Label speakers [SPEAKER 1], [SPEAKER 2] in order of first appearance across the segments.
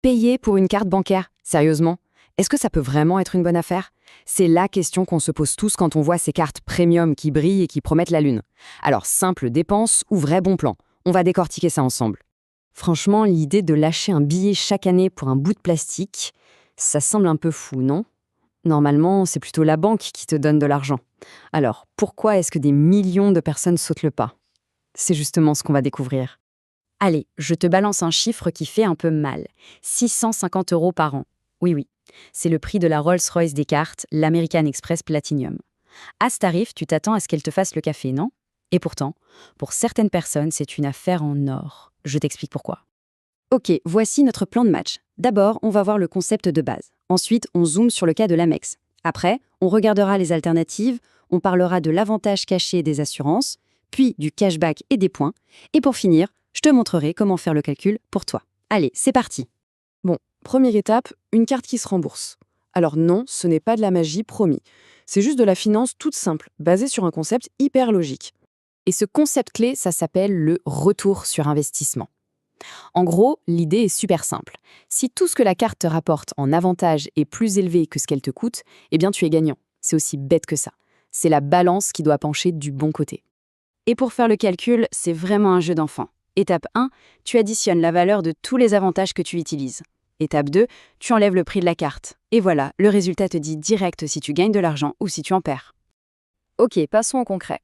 [SPEAKER 1] Payer pour une carte bancaire, sérieusement? Est-ce que ça peut vraiment être une bonne affaire? C'est la question qu'on se pose tous quand on voit ces cartes premium qui brillent et qui promettent la lune. Alors, simple dépense ou vrai bon plan? On va décortiquer ça ensemble. Franchement, l'idée de lâcher un billet chaque année pour un bout de plastique, ça semble un peu fou, non? Normalement, c'est plutôt la banque qui te donne de l'argent. Alors, pourquoi est-ce que des millions de personnes sautent le pas? C'est justement ce qu'on va découvrir.
[SPEAKER 2] Allez, je te balance un chiffre qui fait un peu mal. 650 € par an. Oui, oui. C'est le prix de la Rolls-Royce des cartes, l'American Express Platinum. À ce tarif, tu t'attends à ce qu'elle te fasse le café, non? Et pourtant, pour certaines personnes, c'est une affaire en or. Je t'explique pourquoi. Ok, voici notre plan de match. D'abord, on va voir le concept de base. Ensuite, on zoome sur le cas de l'Amex. Après, on regardera les alternatives, on parlera de l'avantage caché des assurances, puis du cashback et des points. Et pour finir, je te montrerai comment faire le calcul pour toi. Allez, c'est parti.
[SPEAKER 3] Bon, première étape, une carte qui se rembourse. Alors non, ce n'est pas de la magie, promis. C'est juste de la finance toute simple, basée sur un concept hyper logique.
[SPEAKER 1] Et ce concept clé, ça s'appelle le retour sur investissement. En gros, l'idée est super simple. Si tout ce que la carte te rapporte en avantage est plus élevé que ce qu'elle te coûte, eh bien tu es gagnant. C'est aussi bête que ça. C'est la balance qui doit pencher du bon côté.
[SPEAKER 2] Et pour faire le calcul, c'est vraiment un jeu d'enfant. Étape 1, tu additionnes la valeur de tous les avantages que tu utilises. Étape 2, tu enlèves le prix de la carte. Et voilà, le résultat te dit direct si tu gagnes de l'argent ou si tu en perds. Ok, passons au concret.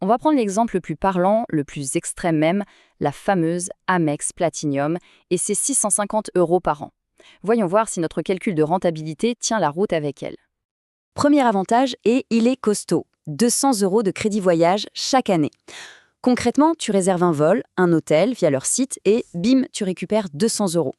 [SPEAKER 2] On va prendre l'exemple le plus parlant, le plus extrême même, la fameuse Amex Platinum et ses 650 € par an. Voyons voir si notre calcul de rentabilité tient la route avec elle. Premier avantage, et il est costaud, 200 € de crédit voyage chaque année. Concrètement, tu réserves un vol, un hôtel via leur site et bim, tu récupères 200 €.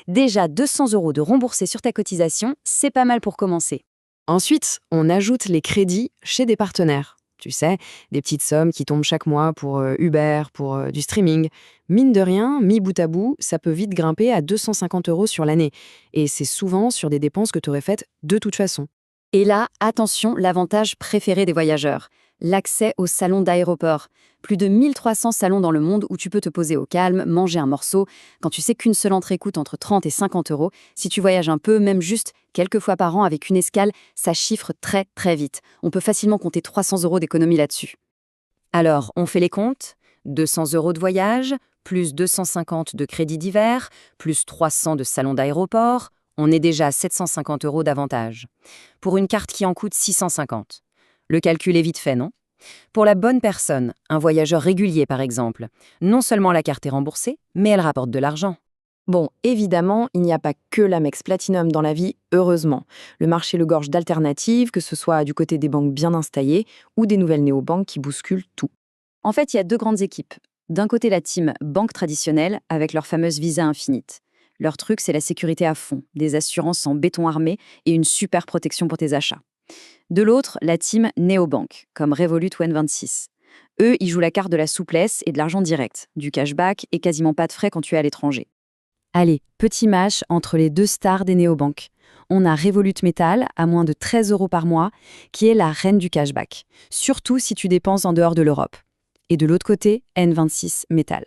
[SPEAKER 2] Déjà 200 € de remboursés sur ta cotisation, c'est pas mal pour commencer.
[SPEAKER 3] Ensuite, on ajoute les crédits chez des partenaires. Tu sais, des petites sommes qui tombent chaque mois pour Uber, pour du streaming. Mine de rien, mis bout à bout, ça peut vite grimper à 250 € sur l'année. Et c'est souvent sur des dépenses que tu aurais faites de toute façon.
[SPEAKER 2] Et là, attention, l'avantage préféré des voyageurs, l'accès aux salons d'aéroport. Plus de 1300 salons dans le monde où tu peux te poser au calme, manger un morceau. Quand tu sais qu'une seule entrée coûte entre 30 et 50 €, si tu voyages un peu, même juste quelques fois par an avec une escale, ça chiffre très très vite. On peut facilement compter 300 € d'économie là-dessus. Alors, on fait les comptes. 200 € de voyage, plus 250 de crédit d'hiver, plus 300 de salons d'aéroport. On est déjà à 750 € d'avantage. Pour une carte qui en coûte 650. Le calcul est vite fait, non? Pour la bonne personne, un voyageur régulier par exemple, non seulement la carte est remboursée, mais elle rapporte de l'argent.
[SPEAKER 3] Bon, évidemment, il n'y a pas que l'Amex Platinum dans la vie, heureusement. Le marché le gorge d'alternatives, que ce soit du côté des banques bien installées ou des nouvelles néobanques qui bousculent tout.
[SPEAKER 2] En fait, il y a deux grandes équipes. D'un côté, la team banque traditionnelle avec leur fameuse Visa Infinite. Leur truc, c'est la sécurité à fond, des assurances en béton armé et une super protection pour tes achats. De l'autre, la team néobanque, comme Revolut ou N26. Eux, ils jouent la carte de la souplesse et de l'argent direct, du cashback et quasiment pas de frais quand tu es à l'étranger. Allez, petit match entre les deux stars des néobanques. On a Revolut Metal, à moins de 13 € par mois, qui est la reine du cashback, surtout si tu dépenses en dehors de l'Europe. Et de l'autre côté, N26 Metal.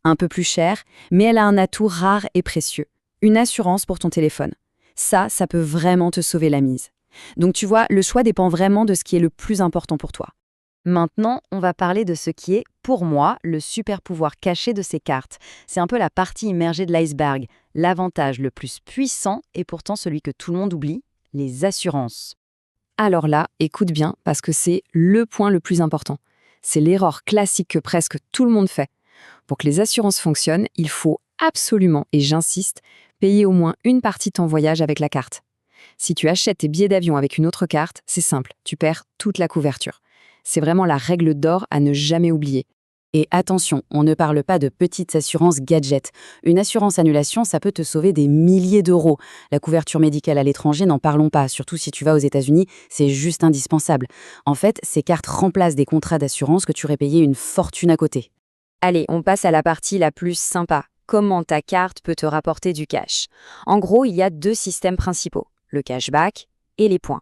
[SPEAKER 2] Un peu plus cher, mais elle a un atout rare et précieux. Une assurance pour ton téléphone. Ça peut vraiment te sauver la mise. Donc tu vois, le choix dépend vraiment de ce qui est le plus important pour toi. Maintenant, on va parler de ce qui est, pour moi, le super pouvoir caché de ces cartes. C'est un peu la partie immergée de l'iceberg, l'avantage le plus puissant et pourtant celui que tout le monde oublie, les assurances.
[SPEAKER 3] Alors là, écoute bien, parce que c'est le point le plus important. C'est l'erreur classique que presque tout le monde fait. Pour que les assurances fonctionnent, il faut absolument, et j'insiste, payer au moins une partie de ton voyage avec la carte. Si tu achètes tes billets d'avion avec une autre carte, c'est simple, tu perds toute la couverture. C'est vraiment la règle d'or à ne jamais oublier.
[SPEAKER 2] Et attention, on ne parle pas de petites assurances gadgets. Une assurance annulation, ça peut te sauver des milliers d'euros. La couverture médicale à l'étranger, n'en parlons pas, surtout si tu vas aux États-Unis, c'est juste indispensable. En fait, ces cartes remplacent des contrats d'assurance que tu aurais payé une fortune à côté. Allez, on passe à la partie la plus sympa. Comment ta carte peut te rapporter du cash? En gros, il y a deux systèmes principaux, le cashback et les points.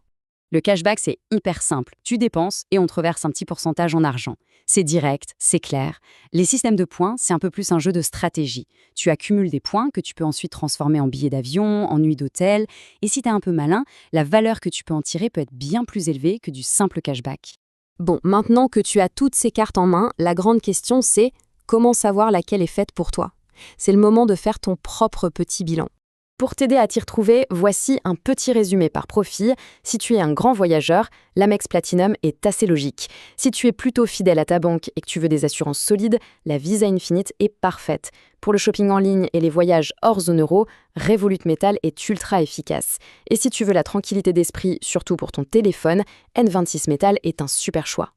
[SPEAKER 2] Le cashback, c'est hyper simple. Tu dépenses et on te reverse un petit pourcentage en argent. C'est direct, c'est clair. Les systèmes de points, c'est un peu plus un jeu de stratégie. Tu accumules des points que tu peux ensuite transformer en billets d'avion, en nuits d'hôtel. Et si t'es un peu malin, la valeur que tu peux en tirer peut être bien plus élevée que du simple cashback.
[SPEAKER 3] Bon, maintenant que tu as toutes ces cartes en main, la grande question c'est comment savoir laquelle est faite pour toi? C'est le moment de faire ton propre petit bilan. Pour t'aider à t'y retrouver, voici un petit résumé par profil. Si tu es un grand voyageur, l'Amex Platinum est assez logique. Si tu es plutôt fidèle à ta banque et que tu veux des assurances solides, la Visa Infinite est parfaite. Pour le shopping en ligne et les voyages hors zone euro, Revolut Metal est ultra efficace. Et si tu veux la tranquillité d'esprit, surtout pour ton téléphone, N26 Metal est un super choix.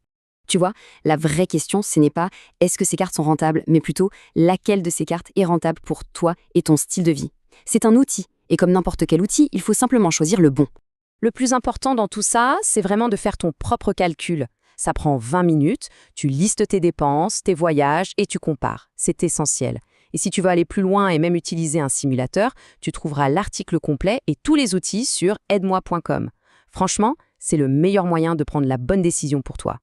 [SPEAKER 3] Tu vois, la vraie question, ce n'est pas est-ce que ces cartes sont rentables, mais plutôt laquelle de ces cartes est rentable pour toi et ton style de vie. C'est un outil, et comme n'importe quel outil, il faut simplement choisir le bon. Le plus important dans tout ça, c'est vraiment de faire ton propre calcul. Ça prend 20 minutes, tu listes tes dépenses, tes voyages et tu compares. C'est essentiel. Et si tu veux aller plus loin et même utiliser un simulateur, tu trouveras l'article complet et tous les outils sur aide-moi.com. Franchement, c'est le meilleur moyen de prendre la bonne décision pour toi.